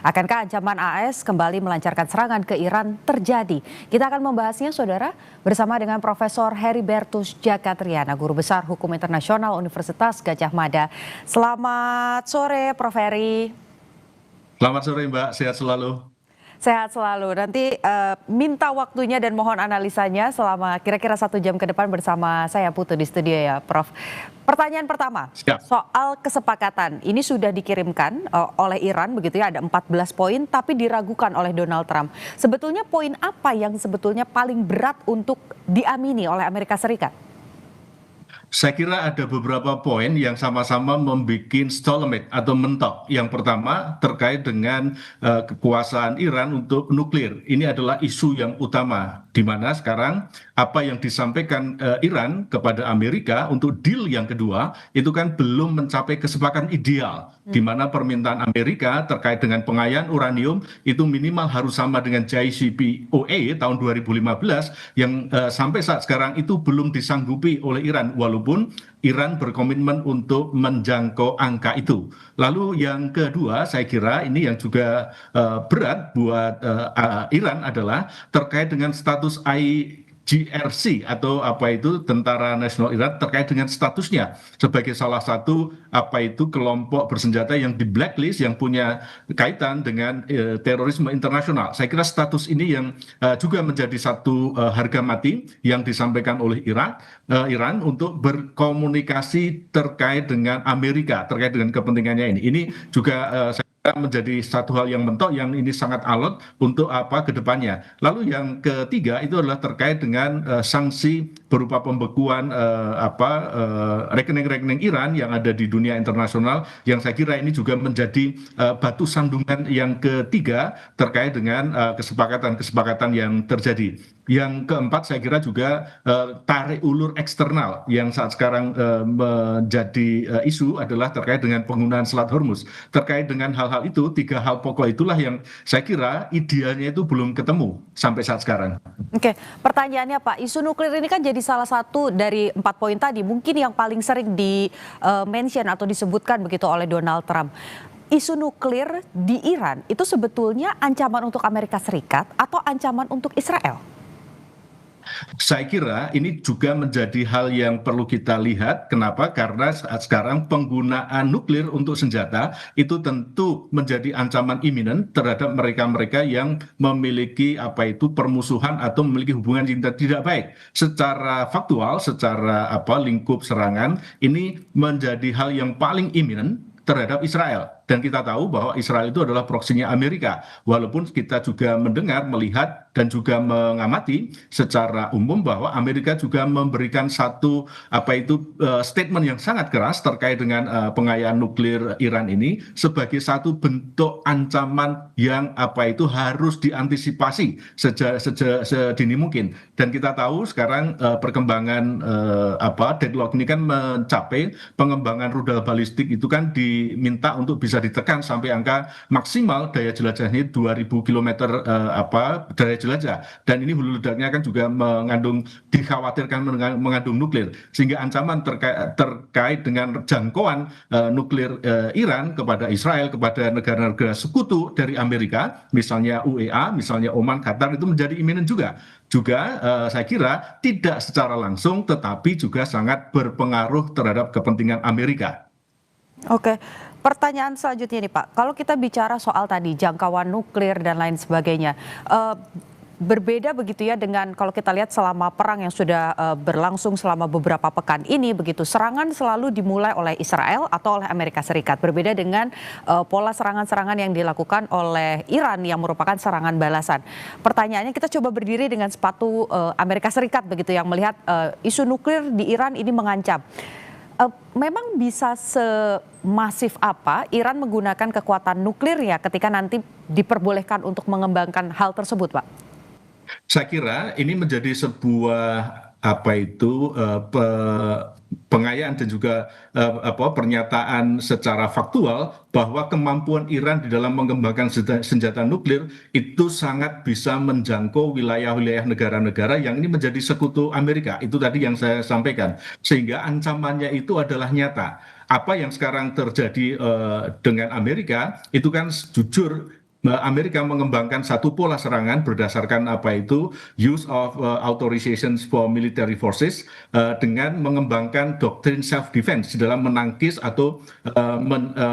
Akankah ancaman AS kembali melancarkan serangan ke Iran terjadi? Kita akan membahasnya, saudara, bersama dengan Profesor Heribertus Jakatriana, Guru Besar Hukum Internasional Universitas Gadjah Mada. Selamat sore, Prof. Heri. Selamat sore Mbak, sehat selalu. Sehat selalu. Nanti minta waktunya dan mohon analisanya selama kira-kira 1 jam ke depan bersama saya Putu di studio ya, Prof. Pertanyaan pertama, Siap. soal kesepakatan. Ini sudah dikirimkan oleh Iran, begitu ya, ada 14 poin, tapi diragukan oleh Donald Trump. Sebetulnya poin apa yang sebetulnya paling berat untuk diamini oleh Amerika Serikat? Saya kira ada beberapa poin yang sama-sama membuat stalemate atau mentok. Yang pertama terkait dengan kekuasaan Iran untuk nuklir. Ini adalah isu yang utama, di mana sekarang apa yang disampaikan Iran kepada Amerika untuk deal yang kedua itu kan belum mencapai kesepakatan ideal, di mana permintaan Amerika terkait dengan pengayaan uranium itu minimal harus sama dengan JCPOA tahun 2015 yang sampai saat sekarang itu belum disanggupi oleh Iran, walaupun Iran berkomitmen untuk menjangkau angka itu. Lalu yang kedua, saya kira ini yang juga berat buat Iran adalah terkait dengan status IGRC atau apa itu Tentara Nasional Iran terkait dengan statusnya sebagai salah satu kelompok bersenjata yang di blacklist yang punya kaitan dengan terorisme internasional. Saya kira status ini yang juga menjadi satu harga mati yang disampaikan oleh Iran untuk berkomunikasi terkait dengan Amerika, terkait dengan kepentingannya ini. Ini juga saya menjadi satu hal yang mentok yang ini sangat alot untuk apa ke depannya. Lalu yang ketiga itu adalah terkait dengan sanksi berupa pembekuan rekening-rekening Iran yang ada di dunia internasional, yang saya kira ini juga menjadi batu sandungan yang ketiga terkait dengan kesepakatan-kesepakatan yang terjadi. Yang keempat saya kira juga tarik ulur eksternal yang saat sekarang menjadi isu adalah terkait dengan penggunaan Selat Hormuz. Terkait dengan hal-hal itu, 3 hal pokok itulah yang saya kira idealnya itu belum ketemu sampai saat sekarang. Oke, pertanyaannya Pak, isu nuklir ini kan jadi salah satu dari 4 poin tadi, mungkin yang paling sering di-mention atau disebutkan begitu oleh Donald Trump. Isu nuklir di Iran itu sebetulnya ancaman untuk Amerika Serikat atau ancaman untuk Israel? Saya kira ini juga menjadi hal yang perlu kita lihat. Kenapa? Karena saat sekarang penggunaan nuklir untuk senjata itu tentu menjadi ancaman iminen terhadap mereka-mereka yang memiliki permusuhan atau memiliki hubungan yang tidak baik. Secara faktual, secara lingkup serangan, ini menjadi hal yang paling iminen terhadap Israel. Dan kita tahu bahwa Israel itu adalah proksinya Amerika. Walaupun kita juga mendengar, melihat, dan juga mengamati secara umum bahwa Amerika juga memberikan satu statement yang sangat keras terkait dengan pengayaan nuklir Iran ini sebagai satu bentuk ancaman yang harus diantisipasi sedini mungkin. Dan kita tahu sekarang perkembangan deadlock ini kan mencapai pengembangan rudal balistik itu kan diminta untuk bisa ditekan sampai angka maksimal daya jelajahnya 2000 km daya jelajah, dan ini hulu ledaknya kan juga dikhawatirkan mengandung nuklir, sehingga ancaman terkait dengan jangkauan nuklir Iran kepada Israel, kepada negara-negara sekutu dari Amerika, misalnya UEA, misalnya Oman, Qatar, itu menjadi iminen juga saya kira tidak secara langsung tetapi juga sangat berpengaruh terhadap kepentingan Amerika. Oke, pertanyaan selanjutnya nih Pak, kalau kita bicara soal tadi jangkauan nuklir dan lain sebagainya, berbeda begitu ya dengan kalau kita lihat selama perang yang sudah berlangsung selama beberapa pekan ini begitu, serangan selalu dimulai oleh Israel atau oleh Amerika Serikat, berbeda dengan pola serangan-serangan yang dilakukan oleh Iran yang merupakan serangan balasan. Pertanyaannya, kita coba berdiri dengan sepatu Amerika Serikat begitu yang melihat isu nuklir di Iran ini mengancam. Memang bisa semasif apa Iran menggunakan kekuatan nuklirnya ketika nanti diperbolehkan untuk mengembangkan hal tersebut, Pak? Saya kira ini menjadi sebuah pengayaan dan juga pernyataan secara faktual bahwa kemampuan Iran di dalam mengembangkan senjata nuklir itu sangat bisa menjangkau wilayah-wilayah negara-negara yang ini menjadi sekutu Amerika. Itu tadi yang saya sampaikan, sehingga ancamannya itu adalah nyata. Apa yang sekarang terjadi dengan Amerika itu kan jujur Amerika mengembangkan satu pola serangan berdasarkan apa itu use of authorizations for military forces dengan mengembangkan doktrin self defense dalam menangkis atau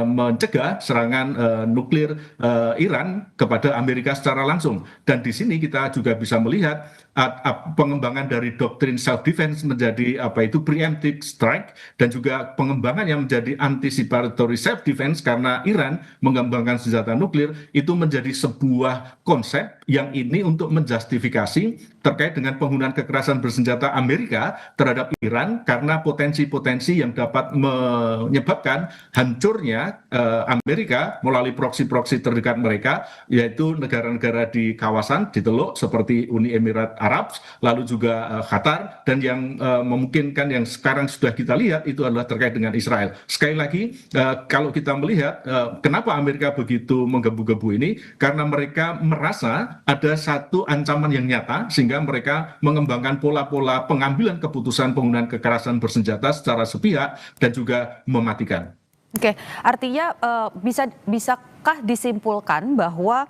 mencegah serangan nuklir Iran kepada Amerika secara langsung. Dan di sini kita juga bisa melihat pengembangan dari doktrin self defense menjadi apa itu preemptive strike dan juga pengembangan yang menjadi anticipatory self defense karena Iran mengembangkan senjata nuklir itu menjadi sebuah konsep yang ini untuk menjustifikasi terkait dengan penggunaan kekerasan bersenjata Amerika terhadap Iran karena potensi-potensi yang dapat menyebabkan hancurnya Amerika melalui proksi-proksi terdekat mereka, yaitu negara-negara di kawasan di Teluk seperti Uni Emirat Arab, lalu juga Qatar, dan yang memungkinkan yang sekarang sudah kita lihat itu adalah terkait dengan Israel. Sekali lagi, kalau kita melihat kenapa Amerika begitu menggebu-gebu ini, karena mereka merasa ada satu ancaman yang nyata sehingga mereka mengembangkan pola-pola pengambilan keputusan penggunaan kekerasan bersenjata secara sepihak dan juga mematikan. Oke, artinya bisakah disimpulkan bahwa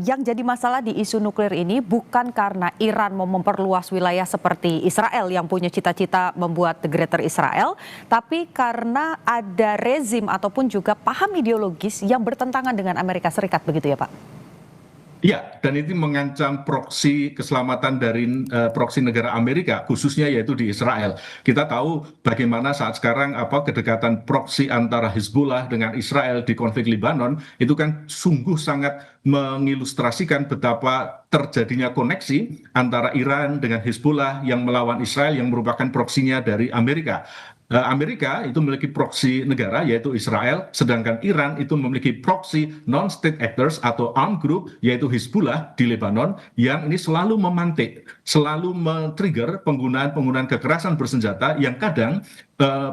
yang jadi masalah di isu nuklir ini bukan karena Iran mau memperluas wilayah seperti Israel yang punya cita-cita membuat the Greater Israel, tapi karena ada rezim ataupun juga paham ideologis yang bertentangan dengan Amerika Serikat, begitu ya Pak? Ya, dan itu mengancam proksi keselamatan dari proksi negara Amerika, khususnya yaitu di Israel. Kita tahu bagaimana saat sekarang kedekatan proksi antara Hizbullah dengan Israel di konflik Lebanon itu kan sungguh sangat mengilustrasikan betapa terjadinya koneksi antara Iran dengan Hizbullah yang melawan Israel yang merupakan proksinya dari Amerika. Amerika itu memiliki proksi negara yaitu Israel, sedangkan Iran itu memiliki proksi non-state actors atau armed group yaitu Hizbullah di Lebanon yang ini selalu memantik, selalu men-trigger penggunaan kekerasan bersenjata yang kadang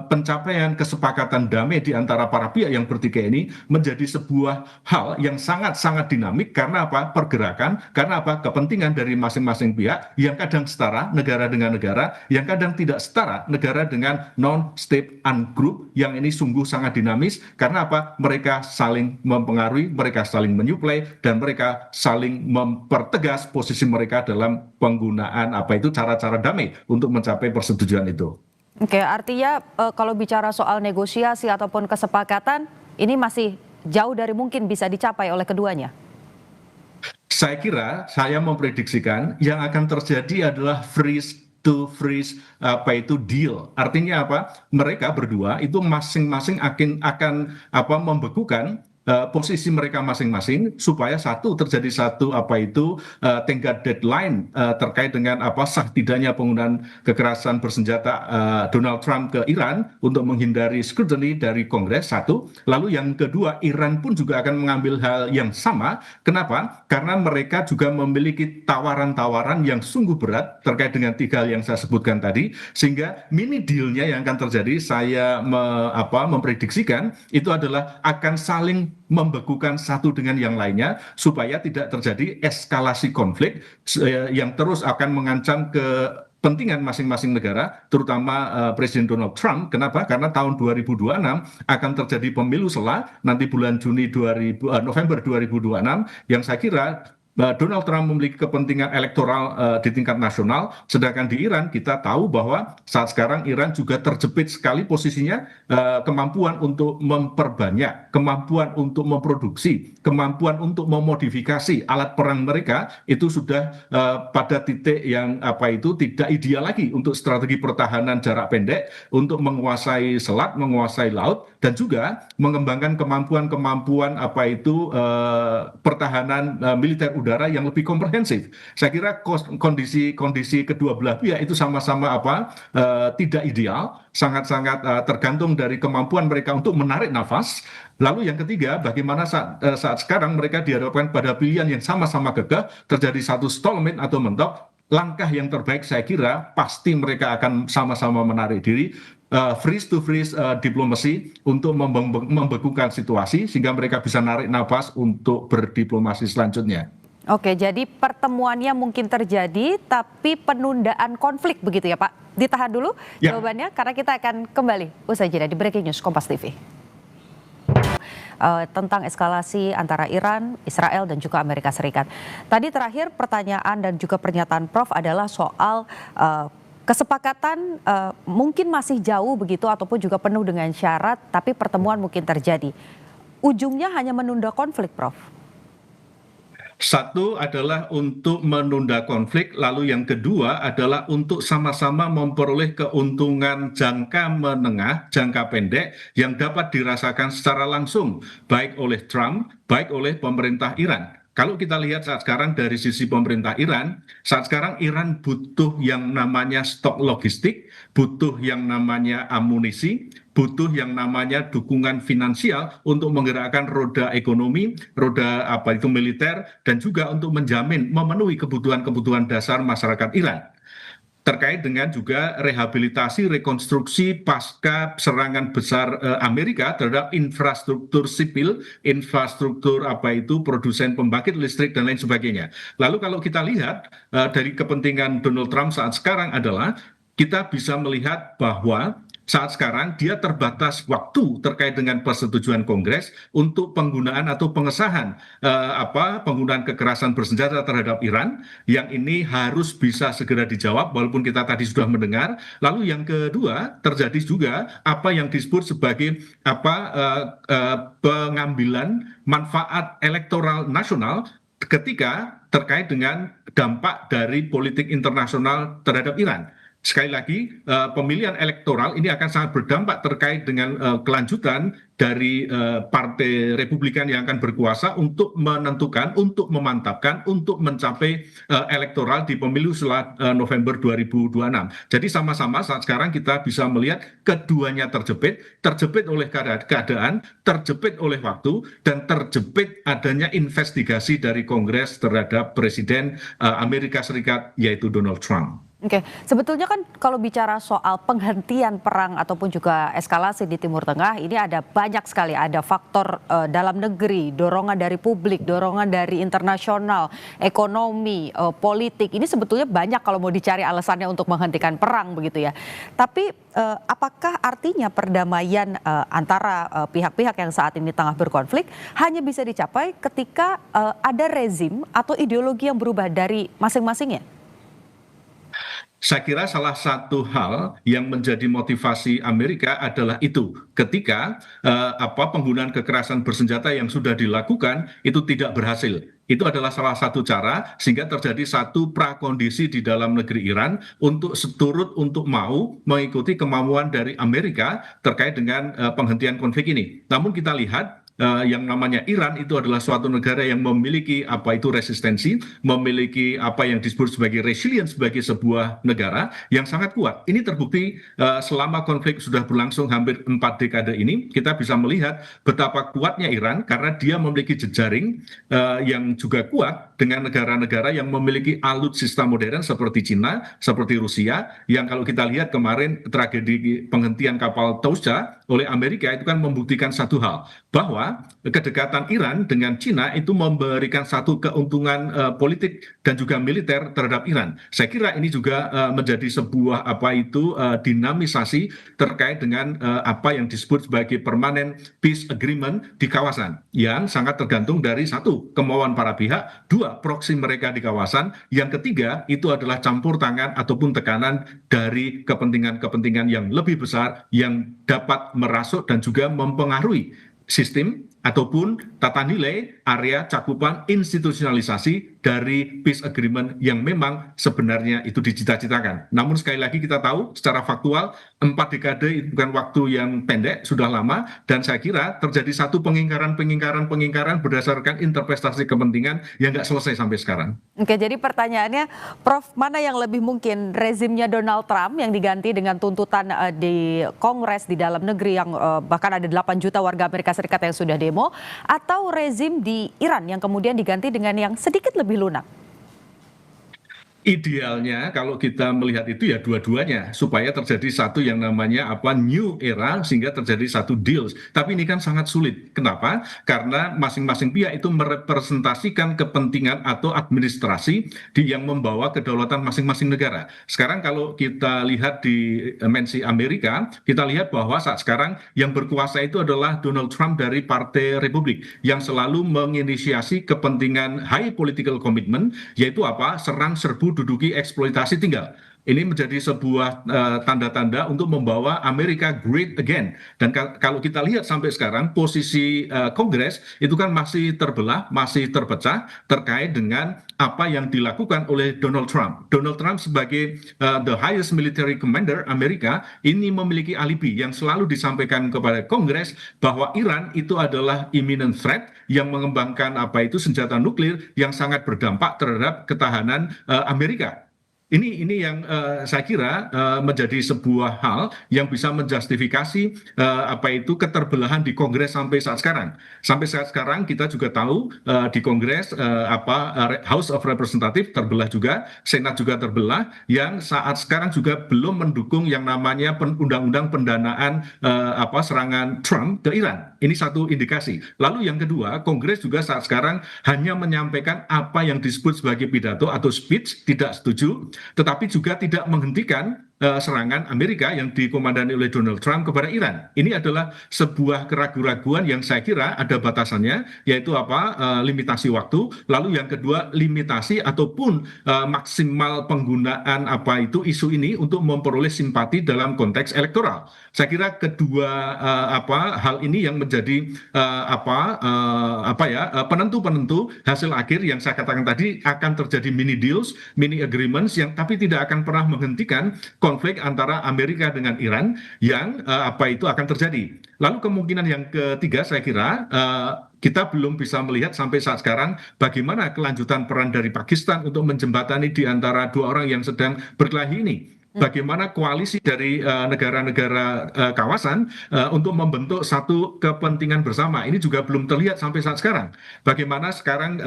pencapaian kesepakatan damai di antara para pihak yang bertikai ini menjadi sebuah hal yang sangat-sangat dinamik karena apa? Pergerakan, karena apa? Kepentingan dari masing-masing pihak yang kadang setara negara dengan negara, yang kadang tidak setara negara dengan non-state armed group yang ini sungguh sangat dinamis karena apa? Mereka saling mempengaruhi, mereka saling menyuplai dan mereka saling mempertegas posisi mereka dalam penggunaan cara-cara damai untuk mencapai persetujuan itu. Oke, artinya kalau bicara soal negosiasi ataupun kesepakatan, ini masih jauh dari mungkin bisa dicapai oleh keduanya. Saya kira, saya memprediksikan yang akan terjadi adalah freeze to freeze deal. Artinya apa? Mereka berdua itu masing-masing akan membekukan posisi mereka masing-masing supaya terjadi satu tenggat deadline terkait dengan sah tidaknya penggunaan kekerasan bersenjata Donald Trump ke Iran untuk menghindari scrutiny dari Kongres satu. Lalu yang kedua, Iran pun juga akan mengambil hal yang sama. Kenapa? Karena mereka juga memiliki tawaran-tawaran yang sungguh berat terkait dengan tiga hal yang saya sebutkan tadi, sehingga mini deal-nya yang akan terjadi saya memprediksikan itu adalah akan saling membekukan satu dengan yang lainnya supaya tidak terjadi eskalasi konflik yang terus akan mengancam kepentingan masing-masing negara, terutama Presiden Donald Trump. Kenapa? Karena tahun 2026 akan terjadi pemilu nanti bulan November 2026 yang saya kira Donald Trump memiliki kepentingan elektoral di tingkat nasional, sedangkan di Iran kita tahu bahwa saat sekarang Iran juga terjepit sekali posisinya, kemampuan untuk memperbanyak, kemampuan untuk memproduksi, kemampuan untuk memodifikasi alat perang mereka itu sudah pada titik yang tidak ideal lagi untuk strategi pertahanan jarak pendek, untuk menguasai selat, menguasai laut, dan juga mengembangkan kemampuan-kemampuan pertahanan militer udara yang lebih komprehensif. Saya kira kondisi kedua belah pihak itu sama-sama tidak ideal, sangat-sangat tergantung dari kemampuan mereka untuk menarik nafas. Lalu yang ketiga, bagaimana saat sekarang mereka dihadapkan pada pilihan yang sama-sama gagah, terjadi satu stalemate atau mentok. Langkah yang terbaik saya kira pasti mereka akan sama-sama menarik diri, freeze to freeze diplomasi untuk membekukan situasi sehingga mereka bisa narik nafas untuk berdiplomasi selanjutnya. Oke, jadi pertemuannya mungkin terjadi, tapi penundaan konflik begitu ya Pak? Ditahan dulu jawabannya karena kita akan kembali usai jeda di Breaking News Kompas TV. tentang eskalasi antara Iran, Israel, dan juga Amerika Serikat. Tadi terakhir pertanyaan dan juga pernyataan Prof adalah soal kesepakatan mungkin masih jauh begitu ataupun juga penuh dengan syarat, tapi pertemuan mungkin terjadi. Ujungnya hanya menunda konflik, Prof. Satu adalah untuk menunda konflik, lalu yang kedua adalah untuk sama-sama memperoleh keuntungan jangka menengah, jangka pendek yang dapat dirasakan secara langsung, baik oleh Trump, baik oleh pemerintah Iran. Kalau kita lihat saat sekarang dari sisi pemerintah Iran, saat sekarang Iran butuh yang namanya stok logistik, butuh yang namanya amunisi, butuh yang namanya dukungan finansial untuk menggerakkan roda ekonomi, roda apa itu militer, dan juga untuk menjamin memenuhi kebutuhan-kebutuhan dasar masyarakat Iran terkait dengan juga rehabilitasi, rekonstruksi pasca serangan besar Amerika terhadap infrastruktur sipil, infrastruktur apa itu produsen pembangkit listrik dan lain sebagainya. Lalu kalau kita lihat dari kepentingan Donald Trump saat sekarang adalah kita bisa melihat bahwa saat sekarang dia terbatas waktu terkait dengan persetujuan Kongres untuk penggunaan atau pengesahan penggunaan kekerasan bersenjata terhadap Iran yang ini harus bisa segera dijawab walaupun kita tadi sudah mendengar. Lalu yang kedua terjadi juga apa yang disebut sebagai pengambilan manfaat elektoral nasional ketika terkait dengan dampak dari politik internasional terhadap Iran. Sekali lagi, pemilihan elektoral ini akan sangat berdampak terkait dengan kelanjutan dari Partai Republikan yang akan berkuasa untuk menentukan, untuk memantapkan, untuk mencapai elektoral di pemilu setelah November 2026. Jadi sama-sama saat sekarang kita bisa melihat keduanya terjepit oleh keadaan, terjepit oleh waktu, dan terjepit adanya investigasi dari Kongres terhadap Presiden Amerika Serikat yaitu Donald Trump. Oke, sebetulnya kan kalau bicara soal penghentian perang ataupun juga eskalasi di Timur Tengah, ini ada banyak sekali, ada faktor dalam negeri, dorongan dari publik, dorongan dari internasional, ekonomi, politik. Ini sebetulnya banyak kalau mau dicari alasannya untuk menghentikan perang begitu ya. Tapi apakah artinya perdamaian antara pihak-pihak yang saat ini tengah berkonflik hanya bisa dicapai ketika ada rezim atau ideologi yang berubah dari masing-masingnya? Saya kira salah satu hal yang menjadi motivasi Amerika adalah itu, ketika penggunaan kekerasan bersenjata yang sudah dilakukan itu tidak berhasil. Itu adalah salah satu cara sehingga terjadi satu prakondisi di dalam negeri Iran untuk seturut untuk mau mengikuti kemauan dari Amerika terkait dengan penghentian konflik ini. Namun kita lihat yang namanya Iran itu adalah suatu negara yang memiliki resistensi, memiliki apa yang disebut sebagai resilience sebagai sebuah negara yang sangat kuat. Ini terbukti selama konflik sudah berlangsung hampir 4 dekade ini, kita bisa melihat betapa kuatnya Iran karena dia memiliki jejaring yang juga kuat dengan negara-negara yang memiliki alutsista modern seperti Cina, seperti Rusia, yang kalau kita lihat kemarin tragedi penghentian kapal Tausja oleh Amerika itu kan membuktikan satu hal, bahwa kedekatan Iran dengan Cina itu memberikan satu keuntungan politik dan juga militer terhadap Iran. Saya kira ini juga menjadi sebuah dinamisasi terkait dengan apa yang disebut sebagai permanent peace agreement di kawasan yang sangat tergantung dari satu, kemauan para pihak, dua, proksi mereka di kawasan, yang ketiga itu adalah campur tangan ataupun tekanan dari kepentingan-kepentingan yang lebih besar yang dapat merasuk dan juga mempengaruhi sistem ataupun tata nilai area cakupan institusionalisasi dari peace agreement yang memang sebenarnya itu dicita-citakan. Namun sekali lagi kita tahu secara faktual 4 dekade itu bukan waktu yang pendek, sudah lama, dan saya kira terjadi satu pengingkaran berdasarkan interpretasi kepentingan yang nggak selesai sampai sekarang. Oke, jadi pertanyaannya, Prof, mana yang lebih mungkin, rezimnya Donald Trump yang diganti dengan tuntutan di Kongres di dalam negeri yang bahkan ada 8 juta warga Amerika Serikat yang sudah demo, atau rezim di Iran yang kemudian diganti dengan yang sedikit lebih lunak? Idealnya kalau kita melihat itu ya dua-duanya supaya terjadi satu yang namanya apa new era sehingga terjadi satu deals. Tapi ini kan sangat sulit. Kenapa? Karena masing-masing pihak itu merepresentasikan kepentingan atau administrasi yang membawa kedaulatan masing-masing negara. Sekarang kalau kita lihat di dimensi Amerika, kita lihat bahwa saat sekarang yang berkuasa itu adalah Donald Trump dari Partai Republik yang selalu menginisiasi kepentingan high political commitment, yaitu apa? Serang serbu duduki eksploitasi tinggal. Ini menjadi sebuah tanda-tanda untuk membawa Amerika great again. Dan kalau kita lihat sampai sekarang posisi Kongres itu kan masih terbelah, masih terpecah terkait dengan apa yang dilakukan oleh Donald Trump. Donald Trump sebagai the highest military commander Amerika ini memiliki alibi yang selalu disampaikan kepada Kongres bahwa Iran itu adalah imminent threat yang mengembangkan apa itu senjata nuklir yang sangat berdampak terhadap ketahanan Amerika. Ini yang saya kira menjadi sebuah hal yang bisa menjustifikasi apa itu keterbelahan di Kongres sampai saat sekarang. Sampai saat sekarang kita juga tahu di Kongres House of Representative terbelah juga, Senat juga terbelah, yang saat sekarang juga belum mendukung yang namanya undang-undang pendanaan serangan Trump ke Iran. Ini satu indikasi. Lalu yang kedua, Kongres juga saat sekarang hanya menyampaikan apa yang disebut sebagai pidato atau speech, tidak setuju, tetapi juga tidak menghentikan serangan Amerika yang dikomandani oleh Donald Trump kepada Iran. Ini adalah sebuah keraguan-raguan yang saya kira ada batasannya, yaitu limitasi waktu. Lalu yang kedua, limitasi ataupun maksimal penggunaan isu ini untuk memperoleh simpati dalam konteks elektoral. Saya kira kedua hal ini yang menjadi penentu-penentu hasil akhir yang saya katakan tadi akan terjadi mini deals, mini agreements yang tapi tidak akan pernah menghentikan konflik antara Amerika dengan Iran yang akan terjadi. Lalu kemungkinan yang ketiga saya kira kita belum bisa melihat sampai saat sekarang bagaimana kelanjutan peran dari Pakistan untuk menjembatani di antara dua orang yang sedang berkelahi ini. Bagaimana koalisi dari negara-negara kawasan untuk membentuk satu kepentingan bersama. Ini juga belum terlihat sampai saat sekarang. Bagaimana sekarang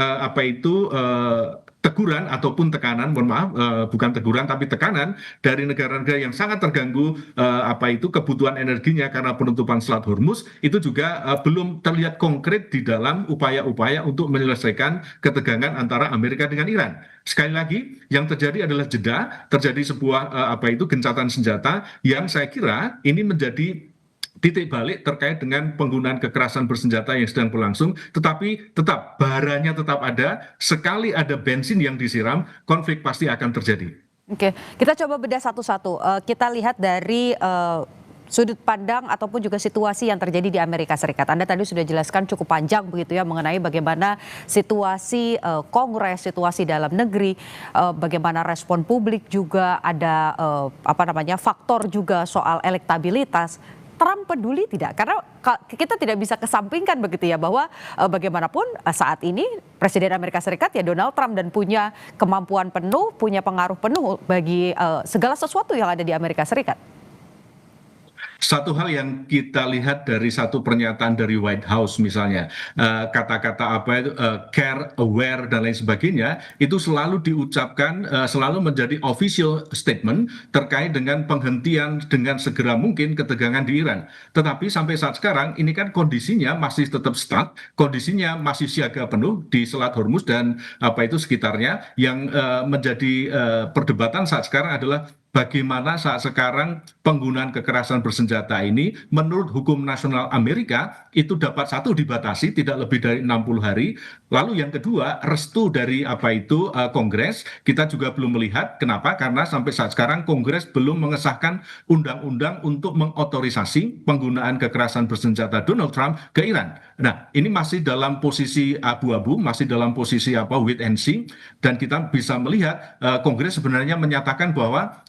teguran ataupun tekanan, mohon maaf, bukan teguran tapi tekanan dari negara-negara yang sangat terganggu kebutuhan energinya karena penutupan Selat Hormuz itu juga belum terlihat konkret di dalam upaya-upaya untuk menyelesaikan ketegangan antara Amerika dengan Iran. Sekali lagi yang terjadi adalah jeda, terjadi sebuah gencatan senjata yang saya kira ini menjadi titik balik terkait dengan penggunaan kekerasan bersenjata yang sedang berlangsung, tetapi tetap baranya tetap ada. Sekali ada bensin yang disiram, konflik pasti akan terjadi. Oke, kita coba bedah satu-satu. Kita lihat dari sudut pandang ataupun juga situasi yang terjadi di Amerika Serikat. Anda tadi sudah jelaskan cukup panjang begitu ya mengenai bagaimana situasi Kongres, situasi dalam negeri, bagaimana respon publik juga ada faktor juga soal elektabilitas. Trump peduli tidak? Karena kita tidak bisa kesampingkan begitu ya bahwa bagaimanapun saat ini Presiden Amerika Serikat ya Donald Trump dan punya kemampuan penuh, punya pengaruh penuh bagi segala sesuatu yang ada di Amerika Serikat. Satu hal yang kita lihat dari satu pernyataan dari White House misalnya, kata-kata care, aware dan lain sebagainya itu selalu diucapkan, selalu menjadi official statement terkait dengan penghentian dengan segera mungkin ketegangan di Iran. Tetapi sampai saat sekarang ini kan kondisinya masih tetap stuck, kondisinya masih siaga penuh di Selat Hormuz dan sekitarnya yang menjadi perdebatan saat sekarang adalah bagaimana saat sekarang penggunaan kekerasan bersenjata ini menurut hukum nasional Amerika itu dapat satu dibatasi tidak lebih dari 60 hari. Lalu yang kedua restu dari Kongres kita juga belum melihat. Kenapa? Karena sampai saat sekarang Kongres belum mengesahkan undang-undang untuk mengotorisasi penggunaan kekerasan bersenjata Donald Trump ke Iran. Nah, ini masih dalam posisi abu-abu, masih dalam posisi wait and see, dan kita bisa melihat Kongres sebenarnya menyatakan bahwa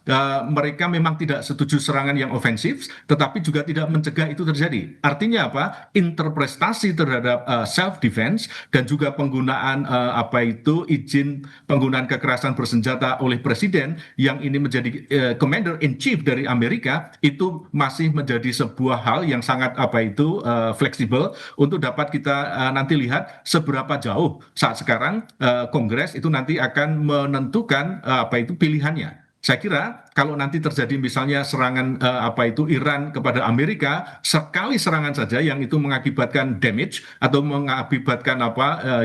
mereka memang tidak setuju serangan yang ofensif, tetapi juga tidak mencegah itu terjadi. Artinya apa? Interpretasi terhadap self defense dan juga penggunaan izin penggunaan kekerasan bersenjata oleh presiden yang ini menjadi commander in chief dari Amerika itu masih menjadi sebuah hal yang sangat fleksibel untuk dapat kita nanti lihat seberapa jauh saat sekarang Kongres itu nanti akan menentukan pilihannya. Saya kira kalau nanti terjadi misalnya serangan Iran kepada Amerika, sekali serangan saja yang itu mengakibatkan damage atau mengakibatkan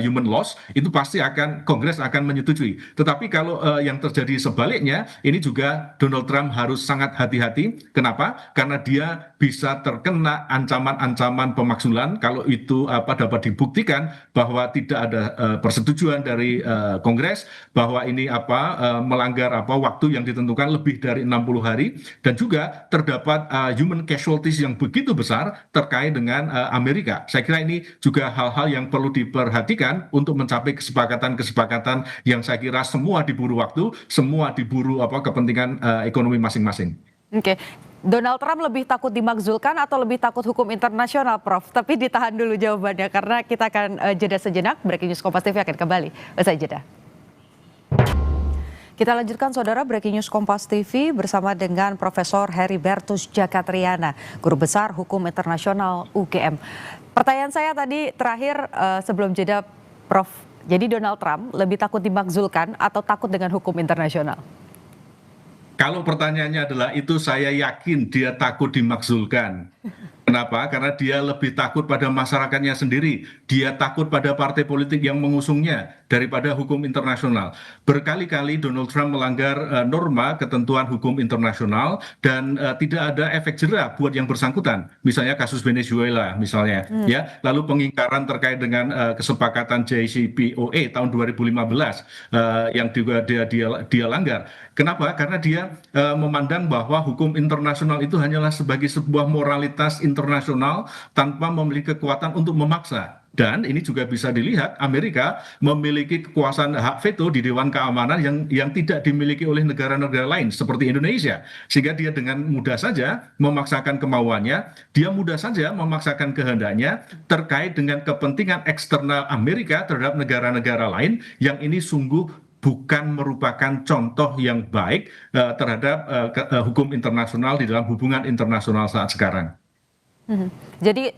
human loss, itu pasti Kongres akan menyetujui. Tetapi kalau yang terjadi sebaliknya, ini juga Donald Trump harus sangat hati-hati. Kenapa? Karena dia bisa terkena ancaman-ancaman pemakzulan kalau itu dapat dibuktikan bahwa tidak ada persetujuan dari Kongres bahwa ini melanggar waktu yang ditentukan lebih dari 60 hari dan juga terdapat human casualties yang begitu besar terkait dengan Amerika. Saya kira ini juga hal-hal yang perlu diperhatikan untuk mencapai kesepakatan-kesepakatan yang saya kira semua diburu waktu, semua diburu kepentingan ekonomi masing-masing. Oke, Donald Trump lebih takut dimakzulkan atau lebih takut hukum internasional, Prof? Tapi ditahan dulu jawabannya karena kita akan jeda sejenak. Breaking News Kompas TV akan kembali usai jeda. Kita lanjutkan saudara, Breaking News Kompas TV bersama dengan Profesor Heribertus Jakatriana, Guru Besar Hukum Internasional UGM. Pertanyaan saya tadi terakhir sebelum jeda, Prof. Jadi Donald Trump lebih takut dimakzulkan atau takut dengan hukum internasional? Kalau pertanyaannya adalah itu, saya yakin dia takut dimakzulkan. Kenapa? Karena dia lebih takut pada masyarakatnya sendiri. Dia takut pada partai politik yang mengusungnya daripada hukum internasional. Berkali-kali Donald Trump melanggar norma ketentuan hukum internasional dan tidak ada efek jera buat yang bersangkutan. Misalnya kasus Venezuela misalnya, ya. Lalu pengingkaran terkait dengan kesepakatan JCPOA tahun 2015 yang juga dia langgar. Kenapa? Karena dia memandang bahwa hukum internasional itu hanyalah sebagai sebuah moralitas internasional tanpa memiliki kekuatan untuk memaksa. Dan ini juga bisa dilihat Amerika memiliki kekuasaan hak veto di Dewan Keamanan yang tidak dimiliki oleh negara-negara lain seperti Indonesia. Sehingga dia dengan mudah saja memaksakan kemauannya, dia mudah saja memaksakan kehendaknya terkait dengan kepentingan eksternal Amerika terhadap negara-negara lain yang ini sungguh bukan merupakan contoh yang baik terhadap hukum internasional di dalam hubungan internasional saat sekarang. Jadi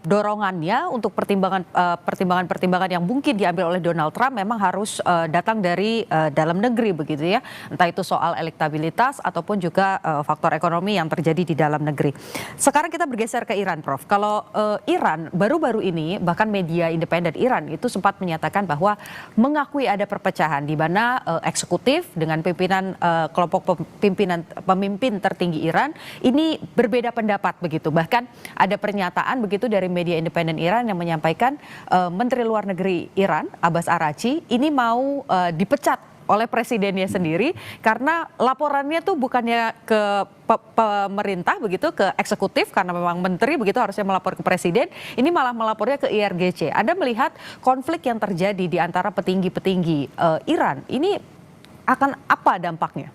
dorongannya untuk pertimbangan-pertimbangan yang mungkin diambil oleh Donald Trump memang harus datang dari dalam negeri begitu ya, entah itu soal elektabilitas ataupun juga faktor ekonomi yang terjadi di dalam negeri. Sekarang kita bergeser ke Iran, Prof. Kalau Iran baru-baru ini bahkan media independen Iran itu sempat menyatakan bahwa mengakui ada perpecahan di mana eksekutif dengan pimpinan kelompok pemimpin tertinggi Iran ini berbeda pendapat begitu. Bahkan ada pernyataan begitu dari media independen Iran yang menyampaikan Menteri Luar Negeri Iran Abbas Araghchi ini mau dipecat oleh presidennya sendiri karena laporannya tuh bukannya ke pemerintah begitu, ke eksekutif karena memang menteri begitu harusnya melapor ke presiden, ini malah melapornya ke IRGC. Anda melihat konflik yang terjadi di antara petinggi-petinggi Iran ini akan apa dampaknya?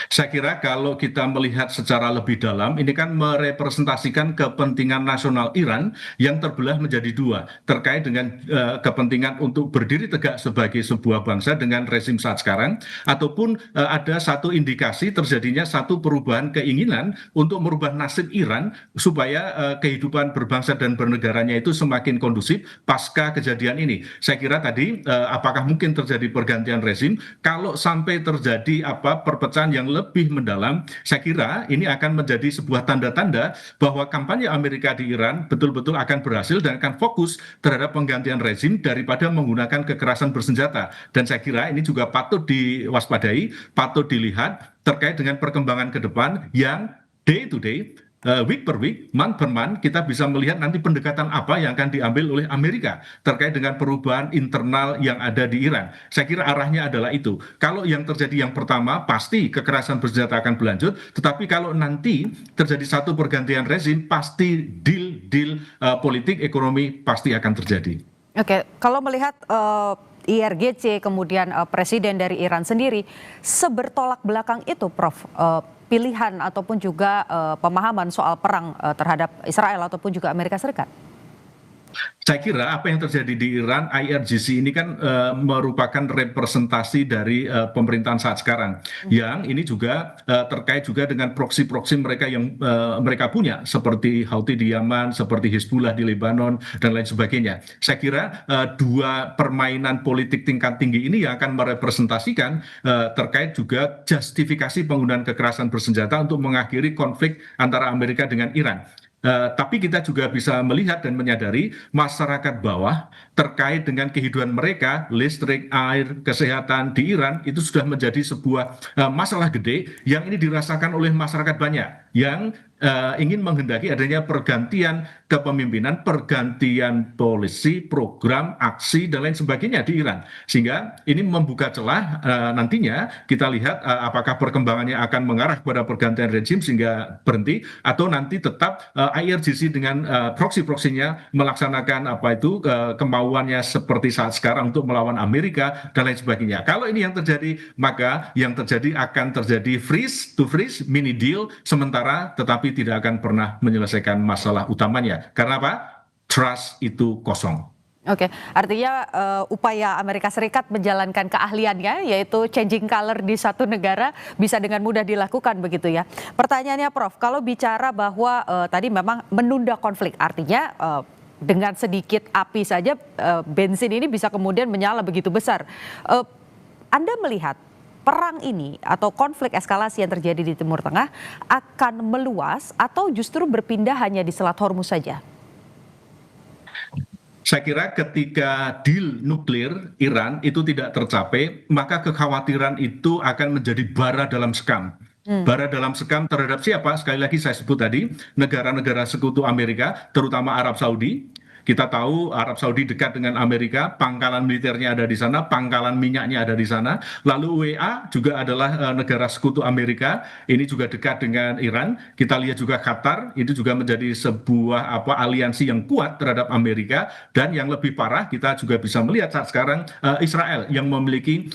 Saya kira kalau kita melihat secara lebih dalam, ini kan merepresentasikan kepentingan nasional Iran yang terbelah menjadi dua, terkait dengan kepentingan untuk berdiri tegak sebagai sebuah bangsa dengan rezim saat sekarang, ataupun ada satu indikasi terjadinya satu perubahan keinginan untuk merubah nasib Iran supaya kehidupan berbangsa dan bernegaranya itu semakin kondusif pasca kejadian ini. Saya kira tadi apakah mungkin terjadi pergantian rezim? Kalau sampai terjadi perpecahan yang lebih mendalam, saya kira ini akan menjadi sebuah tanda-tanda bahwa kampanye Amerika di Iran betul-betul akan berhasil dan akan fokus terhadap penggantian rezim daripada menggunakan kekerasan bersenjata. Dan saya kira ini juga patut diwaspadai, patut dilihat terkait dengan perkembangan ke depan yang day to day, week per week, month per month, kita bisa melihat nanti pendekatan apa yang akan diambil oleh Amerika terkait dengan perubahan internal yang ada di Iran. Saya kira arahnya adalah itu. Kalau yang terjadi yang pertama, pasti kekerasan bersenjata akan berlanjut, tetapi kalau nanti terjadi satu pergantian rezim, pasti deal politik, ekonomi pasti akan terjadi. Oke, kalau melihat IRGC, kemudian presiden dari Iran sendiri, sebertolak belakang itu, Prof, pilihan ataupun juga pemahaman soal perang terhadap Israel ataupun juga Amerika Serikat? Saya kira apa yang terjadi di Iran, IRGC ini kan merupakan representasi dari pemerintahan saat sekarang. Yang ini juga terkait juga dengan proksi-proksi mereka yang mereka punya, seperti Houthi di Yaman, seperti Hizbullah di Lebanon, dan lain sebagainya. Saya kira dua permainan politik tingkat tinggi ini yang akan merepresentasikan terkait juga justifikasi penggunaan kekerasan bersenjata untuk mengakhiri konflik antara Amerika dengan Iran. Tapi kita juga bisa melihat dan menyadari masyarakat bawah terkait dengan kehidupan mereka, listrik, air, kesehatan di Iran itu sudah menjadi sebuah masalah gede yang ini dirasakan oleh masyarakat banyak yang ingin menghendaki adanya pergantian kepemimpinan, pergantian polisi, program, aksi, dan lain sebagainya di Iran. Sehingga ini membuka celah nantinya kita lihat apakah perkembangannya akan mengarah kepada pergantian rezim sehingga berhenti, atau nanti tetap IRGC dengan proksi-proksinya melaksanakan kemauannya seperti saat sekarang untuk melawan Amerika dan lain sebagainya. Kalau ini yang terjadi, maka yang terjadi akan terjadi freeze to freeze, mini deal sementara, tetapi tidak akan pernah menyelesaikan masalah utamanya. Karena apa? Trust itu kosong. Oke, artinya upaya Amerika Serikat menjalankan keahliannya, yaitu changing color di satu negara, bisa dengan mudah dilakukan begitu ya. Pertanyaannya, Prof, kalau bicara bahwa tadi memang menunda konflik, artinya dengan sedikit api saja bensin ini bisa kemudian menyala begitu besar. Anda melihat perang ini atau konflik eskalasi yang terjadi di Timur Tengah akan meluas atau justru berpindah hanya di Selat Hormuz saja? Saya kira ketika deal nuklir Iran itu tidak tercapai, maka kekhawatiran itu akan menjadi bara dalam sekam. Bara dalam sekam terhadap siapa? Sekali lagi saya sebut tadi, negara-negara sekutu Amerika, terutama Arab Saudi. Kita tahu Arab Saudi dekat dengan Amerika, pangkalan militernya ada di sana, pangkalan minyaknya ada di sana. Lalu WA juga adalah negara sekutu Amerika, ini juga dekat dengan Iran. Kita lihat juga Qatar, itu juga menjadi sebuah aliansi yang kuat terhadap Amerika. Dan yang lebih parah, kita juga bisa melihat saat sekarang Israel yang memiliki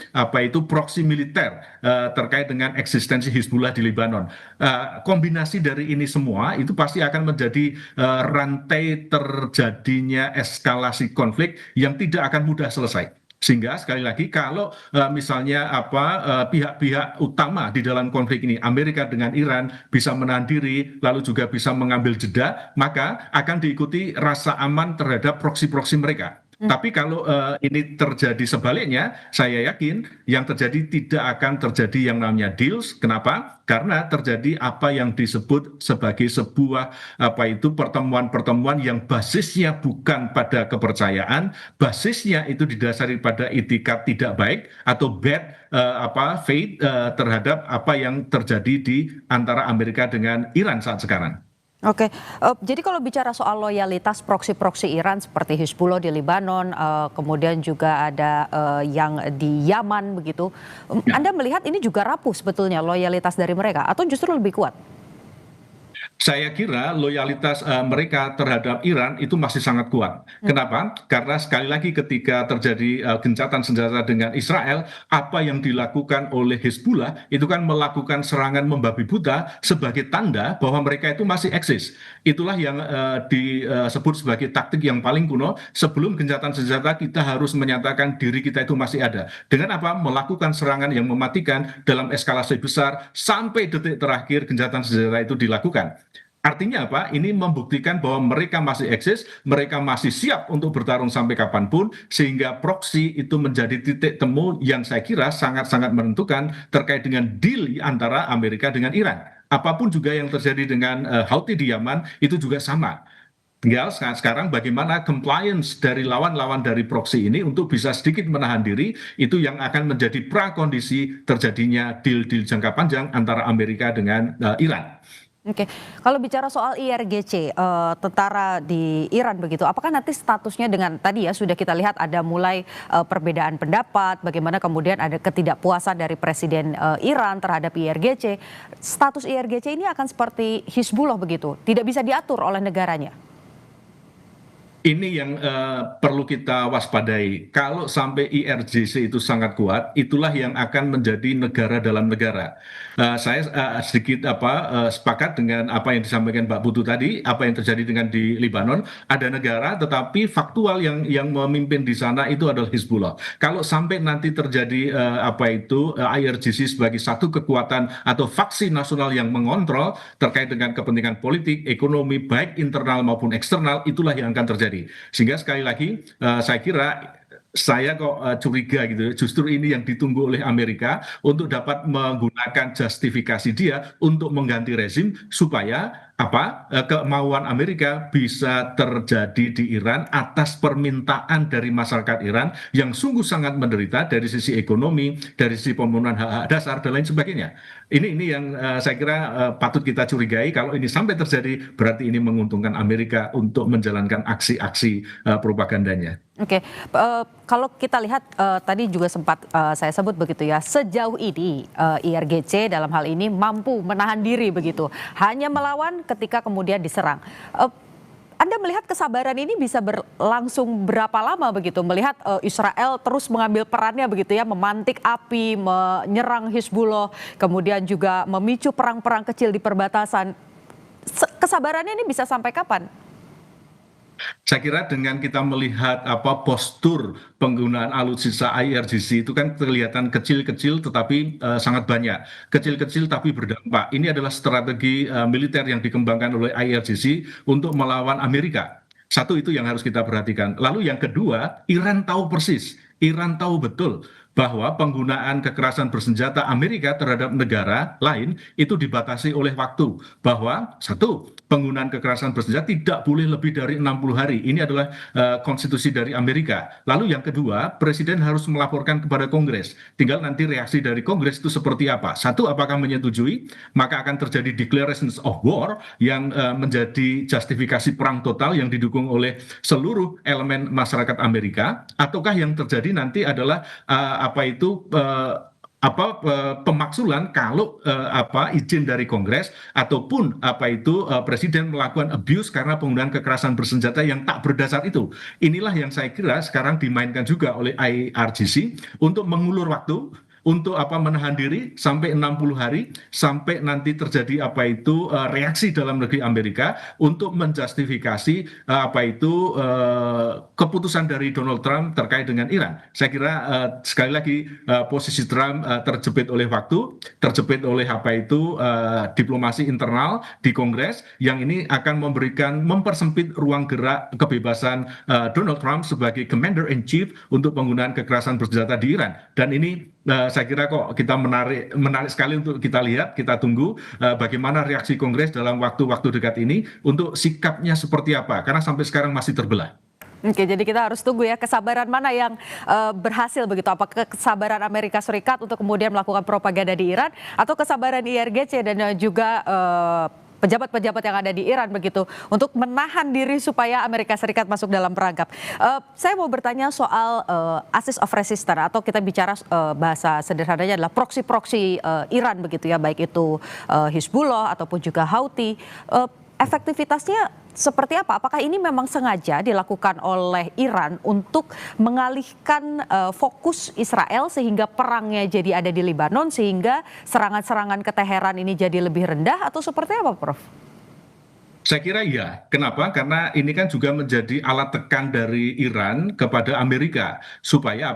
proksi militer terkait dengan eksistensi Hizbullah di Lebanon. Kombinasi dari ini semua itu pasti akan menjadi rantai terjadi eskalasi konflik yang tidak akan mudah selesai. Sehingga sekali lagi kalau misalnya pihak-pihak utama di dalam konflik ini, Amerika dengan Iran, bisa menahan diri lalu juga bisa mengambil jeda, maka akan diikuti rasa aman terhadap proksi-proksi mereka. Tapi kalau ini terjadi sebaliknya, saya yakin yang terjadi tidak akan terjadi yang namanya deals. Kenapa? Karena terjadi apa yang disebut sebagai sebuah pertemuan-pertemuan yang basisnya bukan pada kepercayaan, basisnya itu didasari pada itikat tidak baik atau bad faith terhadap apa yang terjadi di antara Amerika dengan Iran saat sekarang. Oke, jadi kalau bicara soal loyalitas proksi-proksi Iran seperti Hizbullah di Lebanon, kemudian juga ada yang di Yaman begitu, Anda melihat ini juga rapuh sebetulnya loyalitas dari mereka atau justru lebih kuat? Saya kira loyalitas mereka terhadap Iran itu masih sangat kuat. Kenapa? Karena sekali lagi ketika terjadi gencatan senjata dengan Israel, apa yang dilakukan oleh Hizbullah itu kan melakukan serangan membabi buta sebagai tanda bahwa mereka itu masih eksis. Itulah yang disebut sebagai taktik yang paling kuno. Sebelum gencatan senjata kita harus menyatakan diri kita itu masih ada. Dengan apa? Melakukan serangan yang mematikan dalam eskalasi besar sampai detik terakhir gencatan senjata itu dilakukan. Artinya apa? Ini membuktikan bahwa mereka masih eksis, mereka masih siap untuk bertarung sampai kapanpun, sehingga proksi itu menjadi titik temu yang saya kira sangat-sangat menentukan terkait dengan deal antara Amerika dengan Iran. Apapun juga yang terjadi dengan Houthi di Yaman, itu juga sama. Tinggal sekarang bagaimana compliance dari lawan-lawan dari proksi ini untuk bisa sedikit menahan diri, itu yang akan menjadi prakondisi terjadinya deal-deal jangka panjang antara Amerika dengan Iran. Oke, kalau bicara soal IRGC, tentara di Iran begitu, apakah nanti statusnya dengan tadi ya sudah kita lihat ada mulai perbedaan pendapat, bagaimana kemudian ada ketidakpuasan dari Presiden Iran terhadap IRGC, status IRGC ini akan seperti Hizbullah begitu, tidak bisa diatur oleh negaranya? Ini yang perlu kita waspadai. Kalau sampai IRGC itu sangat kuat, itulah yang akan menjadi negara dalam negara. Saya sedikit sepakat dengan apa yang disampaikan Mbak Putu tadi, apa yang terjadi dengan di Lebanon. Ada negara, tetapi faktual yang memimpin di sana itu adalah Hizbullah. Kalau sampai nanti terjadi IRGC sebagai satu kekuatan atau faksi nasional yang mengontrol terkait dengan kepentingan politik, ekonomi, baik internal maupun eksternal, itulah yang akan terjadi. Sehingga sekali lagi saya kira saya kok curiga gitu, justru ini yang ditunggu oleh Amerika untuk dapat menggunakan justifikasi dia untuk mengganti rezim supaya kemauan Amerika bisa terjadi di Iran atas permintaan dari masyarakat Iran yang sungguh sangat menderita dari sisi ekonomi, dari sisi pemenuhan hak-hak dasar dan lain sebagainya. Ini yang saya kira patut kita curigai. Kalau ini sampai terjadi, berarti ini menguntungkan Amerika untuk menjalankan aksi-aksi propagandanya. Oke, kalau kita lihat tadi juga sempat saya sebut begitu ya, sejauh ini IRGC dalam hal ini mampu menahan diri begitu, hanya melawan ketika kemudian diserang. Anda melihat kesabaran ini bisa berlangsung berapa lama begitu? Melihat Israel terus mengambil perannya begitu ya, memantik api, menyerang Hizbullah, kemudian juga memicu perang-perang kecil di perbatasan. Kesabarannya ini bisa sampai kapan? Saya kira dengan kita melihat postur penggunaan alutsista IRGC itu kan kelihatan kecil-kecil tetapi sangat banyak. Kecil-kecil tapi berdampak. Ini adalah strategi militer yang dikembangkan oleh IRGC untuk melawan Amerika. Satu itu yang harus kita perhatikan. Lalu yang kedua, Iran tahu persis. Iran tahu betul bahwa penggunaan kekerasan bersenjata Amerika terhadap negara lain itu dibatasi oleh waktu. Bahwa satu, penggunaan kekerasan bersenjata tidak boleh lebih dari 60 hari. Ini adalah konstitusi dari Amerika. Lalu yang kedua, presiden harus melaporkan kepada Kongres. Tinggal nanti reaksi dari Kongres itu seperti apa. Satu, apakah menyetujui, maka akan terjadi declarations of war yang menjadi justifikasi perang total yang didukung oleh seluruh elemen masyarakat Amerika. Ataukah yang terjadi nanti adalah pemaksulan kalau izin dari Kongres ataupun presiden melakukan abuse karena penggunaan kekerasan bersenjata yang tak berdasar itu. Inilah yang saya kira sekarang dimainkan juga oleh IRGC untuk mengulur waktu, untuk menahan diri sampai 60 hari sampai nanti terjadi reaksi dalam negeri Amerika untuk menjustifikasi keputusan dari Donald Trump terkait dengan Iran. Saya kira sekali lagi posisi Trump terjepit oleh waktu, terjepit oleh diplomasi internal di Kongres yang ini akan mempersempit ruang gerak kebebasan Donald Trump sebagai Commander in Chief untuk penggunaan kekerasan bersenjata di Iran. Dan ini saya kira kok kita menarik sekali untuk kita lihat, kita tunggu bagaimana reaksi Kongres dalam waktu-waktu dekat ini untuk sikapnya seperti apa, karena sampai sekarang masih terbelah. Oke, jadi kita harus tunggu ya kesabaran mana yang berhasil begitu. Apakah kesabaran Amerika Serikat untuk kemudian melakukan propaganda di Iran atau kesabaran IRGC dan juga pejabat-pejabat yang ada di Iran begitu untuk menahan diri supaya Amerika Serikat masuk dalam perangkap. Saya mau bertanya soal axis of resistance atau kita bicara bahasa sederhananya adalah proksi-proksi Iran begitu ya, baik itu Hizbullah ataupun juga Houthi. Efektivitasnya seperti apa? Apakah ini memang sengaja dilakukan oleh Iran untuk mengalihkan fokus Israel sehingga perangnya jadi ada di Lebanon sehingga serangan-serangan ke Teheran ini jadi lebih rendah atau seperti apa, Prof? Saya kira iya. Kenapa? Karena ini kan juga menjadi alat tekan dari Iran kepada Amerika supaya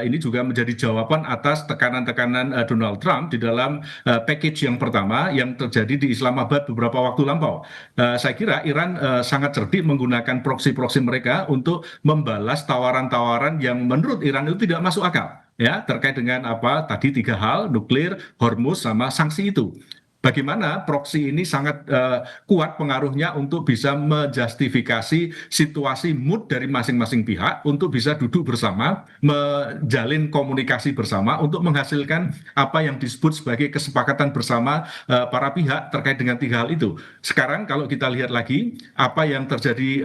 ini juga menjadi jawaban atas tekanan-tekanan Donald Trump di dalam package yang pertama yang terjadi di Islamabad beberapa waktu lampau. Saya kira Iran sangat cerdik menggunakan proksi-proksi mereka untuk membalas tawaran-tawaran yang menurut Iran itu tidak masuk akal. Ya, terkait dengan tadi 3 hal, nuklir, Hormuz, sama sanksi itu. Bagaimana proksi ini sangat kuat pengaruhnya untuk bisa menjustifikasi situasi mood dari masing-masing pihak untuk bisa duduk bersama, menjalin komunikasi bersama untuk menghasilkan apa yang disebut sebagai kesepakatan bersama para pihak terkait dengan 3 hal itu. Sekarang kalau kita lihat lagi apa yang terjadi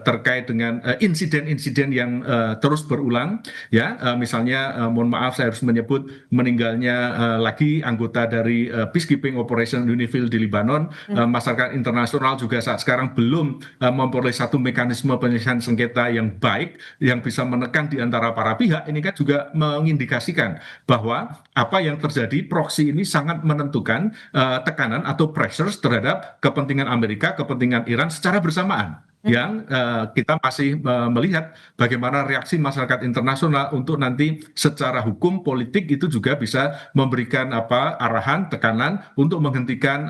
terkait dengan insiden-insiden yang terus berulang, ya misalnya mohon maaf saya harus menyebut meninggalnya lagi anggota dari peacekeeping operation Operation UNIFIL di Lebanon, masyarakat internasional juga saat sekarang belum memperoleh satu mekanisme penyelesaian sengketa yang baik, yang bisa menekan di antara para pihak. Ini kan juga mengindikasikan bahwa apa yang terjadi, proksi ini sangat menentukan tekanan atau pressures terhadap kepentingan Amerika, kepentingan Iran secara bersamaan, yang kita masih melihat bagaimana reaksi masyarakat internasional untuk nanti secara hukum politik itu juga bisa memberikan arahan, tekanan untuk menghentikan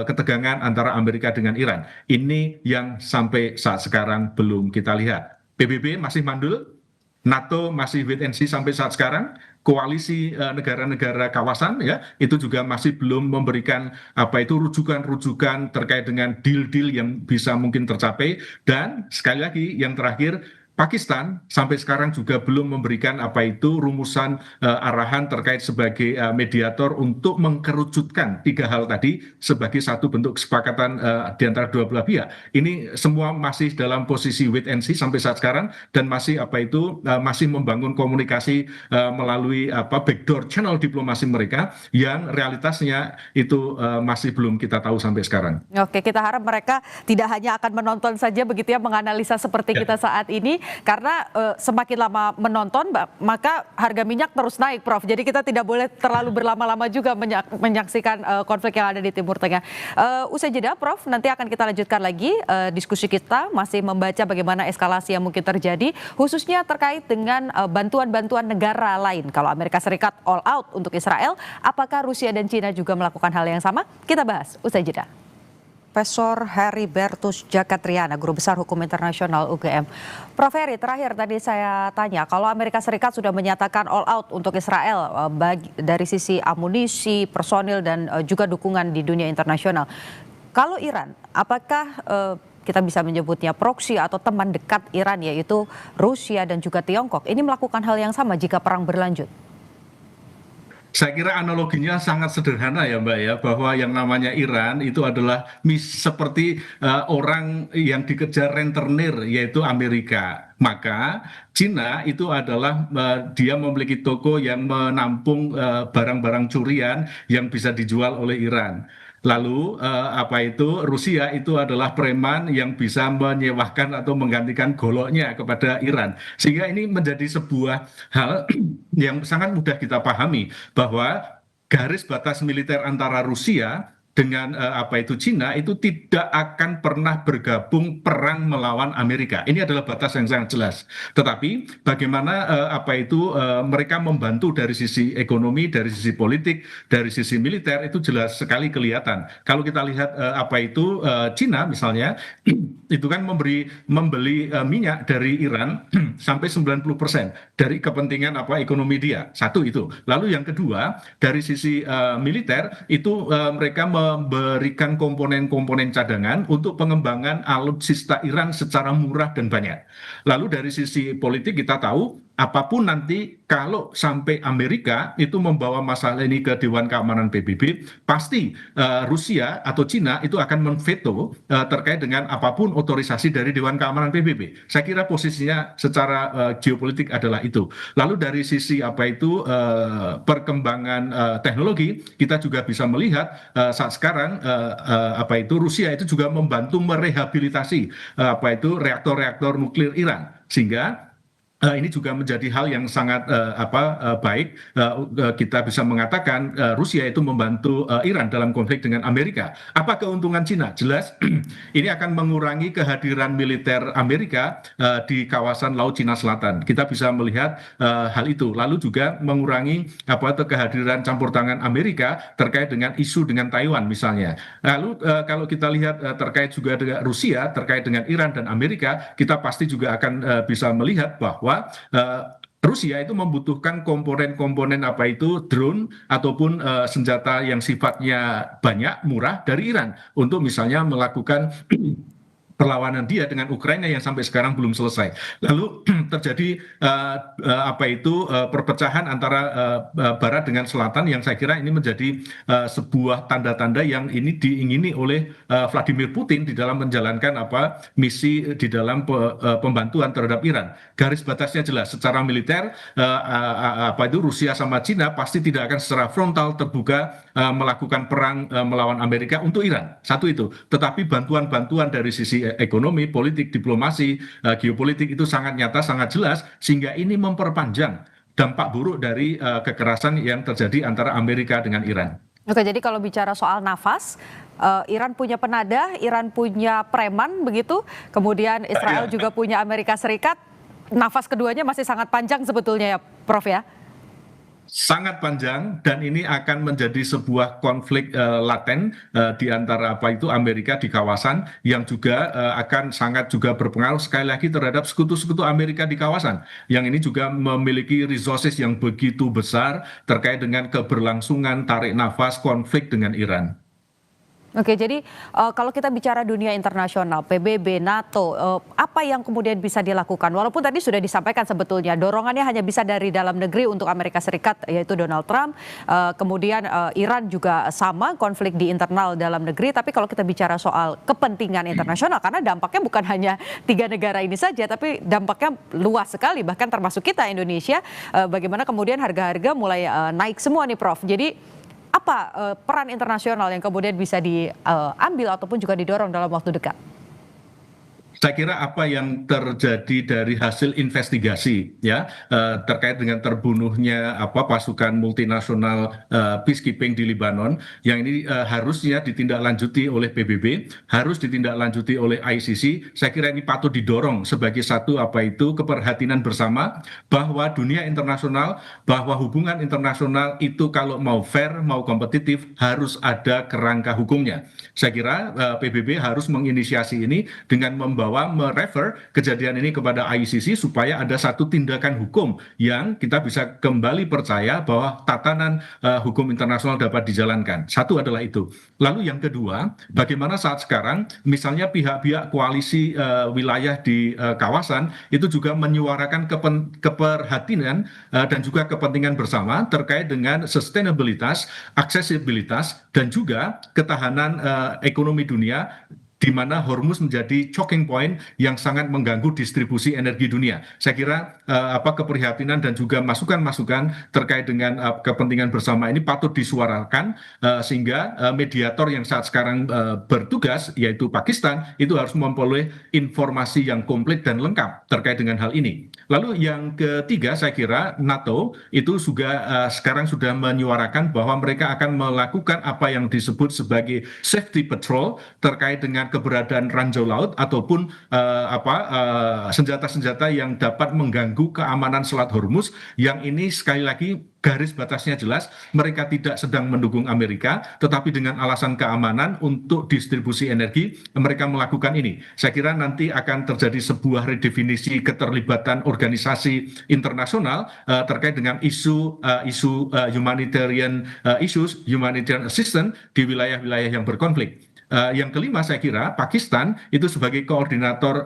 ketegangan antara Amerika dengan Iran. Ini yang sampai saat sekarang belum kita lihat. PBB masih mandul, NATO masih wait and see sampai saat sekarang. Koalisi negara-negara kawasan ya itu juga masih belum memberikan rujukan-rujukan terkait dengan deal-deal yang bisa mungkin tercapai. Dan sekali lagi yang terakhir, Pakistan sampai sekarang juga belum memberikan rumusan arahan terkait sebagai mediator untuk mengkerucutkan tiga hal tadi sebagai satu bentuk kesepakatan di antara dua belah pihak. Ini semua masih dalam posisi wait and see sampai saat sekarang, dan masih masih membangun komunikasi melalui backdoor channel diplomasi mereka yang realitasnya itu masih belum kita tahu sampai sekarang. Oke, kita harap mereka tidak hanya akan menonton saja begitu ya, menganalisa seperti kita saat ini, karena semakin lama menonton maka harga minyak terus naik, Prof. Jadi kita tidak boleh terlalu berlama-lama juga menyaksikan konflik yang ada di Timur Tengah. Usai jeda, Prof, nanti akan kita lanjutkan lagi diskusi kita, masih membaca bagaimana eskalasi yang mungkin terjadi, khususnya terkait dengan bantuan-bantuan negara lain. Kalau Amerika Serikat all out untuk Israel, apakah Rusia dan Cina juga melakukan hal yang sama? Kita bahas usai jeda. Profesor Heribertus Jakatriana, Guru Besar Hukum Internasional UGM. Prof Heri, terakhir tadi saya tanya, kalau Amerika Serikat sudah menyatakan all out untuk Israel dari sisi amunisi, personil, dan juga dukungan di dunia internasional. Kalau Iran, apakah kita bisa menyebutnya proksi atau teman dekat Iran, yaitu Rusia dan juga Tiongkok, ini melakukan hal yang sama jika perang berlanjut? Saya kira analoginya sangat sederhana ya Mbak ya, bahwa yang namanya Iran itu adalah seperti orang yang dikejar rentenir, yaitu Amerika. Maka Cina itu adalah dia memiliki toko yang menampung barang-barang curian yang bisa dijual oleh Iran. Lalu Rusia itu adalah preman yang bisa menyewakan atau menggantikan goloknya kepada Iran. Sehingga ini menjadi sebuah hal yang sangat mudah kita pahami, bahwa garis batas militer antara Rusia dengan Cina itu tidak akan pernah bergabung perang melawan Amerika. Ini adalah batas yang sangat jelas. Tetapi bagaimana mereka membantu dari sisi ekonomi, dari sisi politik, dari sisi militer, itu jelas sekali kelihatan. Kalau kita lihat Cina misalnya itu kan membeli minyak dari Iran sampai 90% dari kepentingan ekonomi dia. Satu itu. Lalu yang kedua, dari sisi militer itu mereka memberikan komponen-komponen cadangan untuk pengembangan alutsista Iran secara murah dan banyak. Lalu dari sisi politik kita tahu, apapun nanti kalau sampai Amerika itu membawa masalah ini ke Dewan Keamanan PBB, pasti Rusia atau Cina itu akan memveto terkait dengan apapun otorisasi dari Dewan Keamanan PBB. Saya kira posisinya secara geopolitik adalah itu. Lalu dari sisi perkembangan teknologi, kita juga bisa melihat saat sekarang Rusia itu juga membantu merehabilitasi reaktor-reaktor nuklir Iran, sehingga ini juga menjadi hal yang sangat baik. Kita bisa mengatakan Rusia itu membantu Iran dalam konflik dengan Amerika. Apa keuntungan Cina? Jelas ini akan mengurangi kehadiran militer Amerika di kawasan Laut Cina Selatan. Kita bisa melihat hal itu. Lalu juga mengurangi kehadiran campur tangan Amerika terkait dengan isu dengan Taiwan misalnya. Lalu kalau kita lihat terkait juga dengan Rusia, terkait dengan Iran dan Amerika, kita pasti juga akan bisa melihat bahwa Rusia itu membutuhkan komponen-komponen drone ataupun senjata yang sifatnya banyak, murah dari Iran untuk misalnya melakukan perlawanan dia dengan Ukraina yang sampai sekarang belum selesai. Lalu terjadi perpecahan antara Barat dengan Selatan yang saya kira ini menjadi sebuah tanda-tanda yang ini diingini oleh Vladimir Putin di dalam menjalankan misi di dalam pembantuan terhadap Iran. Garis batasnya jelas secara militer, Rusia sama Cina pasti tidak akan secara frontal terbuka melakukan perang melawan Amerika untuk Iran. Satu itu. Tetapi bantuan-bantuan dari sisi ekonomi, politik, diplomasi, geopolitik itu sangat nyata, sangat jelas, sehingga ini memperpanjang dampak buruk dari kekerasan yang terjadi antara Amerika dengan Iran. Oke, jadi kalau bicara soal nafas, Iran punya penadah, Iran punya preman begitu, kemudian Israel juga punya Amerika Serikat, nafas keduanya masih sangat panjang sebetulnya ya Prof ya? Sangat panjang, dan ini akan menjadi sebuah konflik laten di antara Amerika di kawasan yang juga akan sangat juga berpengaruh sekali lagi terhadap sekutu-sekutu Amerika di kawasan yang ini juga memiliki resources yang begitu besar terkait dengan keberlangsungan tarik nafas konflik dengan Iran. Oke, jadi kalau kita bicara dunia internasional, PBB, NATO, apa yang kemudian bisa dilakukan? Walaupun tadi sudah disampaikan sebetulnya dorongannya hanya bisa dari dalam negeri untuk Amerika Serikat, yaitu Donald Trump, kemudian Iran juga sama, konflik di internal dalam negeri. Tapi kalau kita bicara soal kepentingan internasional, karena dampaknya bukan hanya 3 negara ini saja, tapi dampaknya luas sekali, bahkan termasuk kita Indonesia, bagaimana kemudian harga-harga mulai naik semua nih Prof. Jadi apa peran internasional yang kemudian bisa diambil ataupun juga didorong dalam waktu dekat? Saya kira apa yang terjadi dari hasil investigasi ya terkait dengan terbunuhnya pasukan multinasional peacekeeping di Lebanon yang ini harusnya ditindaklanjuti oleh PBB, harus ditindaklanjuti oleh ICC. Saya kira ini patut didorong sebagai satu keperhatian bersama bahwa dunia internasional, bahwa hubungan internasional itu kalau mau fair, mau kompetitif harus ada kerangka hukumnya. Saya kira PBB harus menginisiasi ini dengan merefer kejadian ini kepada ICC supaya ada satu tindakan hukum yang kita bisa kembali percaya bahwa tatanan hukum internasional dapat dijalankan. Satu adalah itu. Lalu yang kedua, bagaimana saat sekarang misalnya pihak-pihak koalisi wilayah di kawasan itu juga menyuarakan keperhatian dan juga kepentingan bersama terkait dengan sustainabilitas, aksesibilitas, dan juga ketahanan ekonomi dunia, di mana Hormuz menjadi choking point yang sangat mengganggu distribusi energi dunia. Saya kira keprihatinan dan juga masukan-masukan terkait dengan kepentingan bersama ini patut disuarakan sehingga mediator yang saat sekarang bertugas yaitu Pakistan itu harus memperoleh informasi yang komplit dan lengkap terkait dengan hal ini. Lalu yang ketiga saya kira NATO itu juga sekarang sudah menyuarakan bahwa mereka akan melakukan apa yang disebut sebagai safety patrol terkait dengan keberadaan ranjau laut ataupun senjata-senjata yang dapat mengganggu keamanan Selat Hormuz yang ini sekali lagi garis batasnya jelas, mereka tidak sedang mendukung Amerika, tetapi dengan alasan keamanan untuk distribusi energi, mereka melakukan ini. Saya kira nanti akan terjadi sebuah redefinisi keterlibatan organisasi internasional terkait dengan isu humanitarian issues, humanitarian assistance di wilayah-wilayah yang berkonflik. Yang kelima saya kira Pakistan itu sebagai koordinator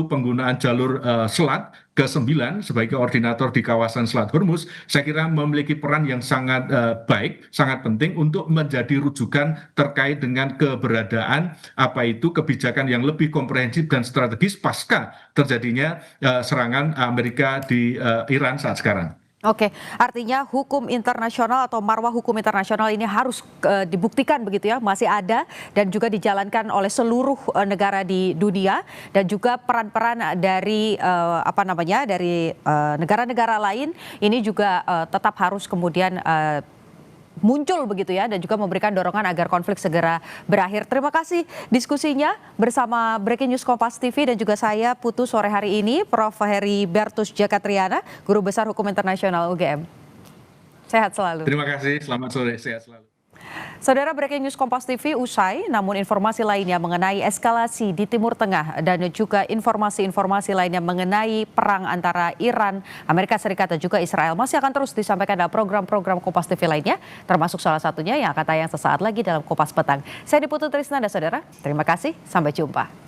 penggunaan jalur selat ke-9 sebagai koordinator di kawasan Selat Hormuz, saya kira memiliki peran yang sangat baik, sangat penting untuk menjadi rujukan terkait dengan keberadaan kebijakan yang lebih komprehensif dan strategis pasca terjadinya serangan Amerika di Iran saat sekarang. Oke, artinya hukum internasional atau marwah hukum internasional ini harus dibuktikan begitu ya, masih ada dan juga dijalankan oleh seluruh negara di dunia, dan juga peran-peran dari dari negara-negara lain ini juga tetap harus kemudian muncul begitu ya, dan juga memberikan dorongan agar konflik segera berakhir. Terima kasih diskusinya bersama Breaking News Kompas TV dan juga saya Putu sore hari ini, Prof. Heribertus Jakatriana, Guru Besar Hukum Internasional UGM. Sehat selalu. Terima kasih, selamat sore, sehat selalu. Saudara, Breaking News Kompas TV usai, namun informasi lainnya mengenai eskalasi di Timur Tengah dan juga informasi-informasi lainnya mengenai perang antara Iran, Amerika Serikat dan juga Israel masih akan terus disampaikan dalam program-program Kompas TV lainnya, termasuk salah satunya yang akan tayang sesaat lagi dalam Kompas Petang. Saya Diputu Trisnanda, saudara. Terima kasih, sampai jumpa.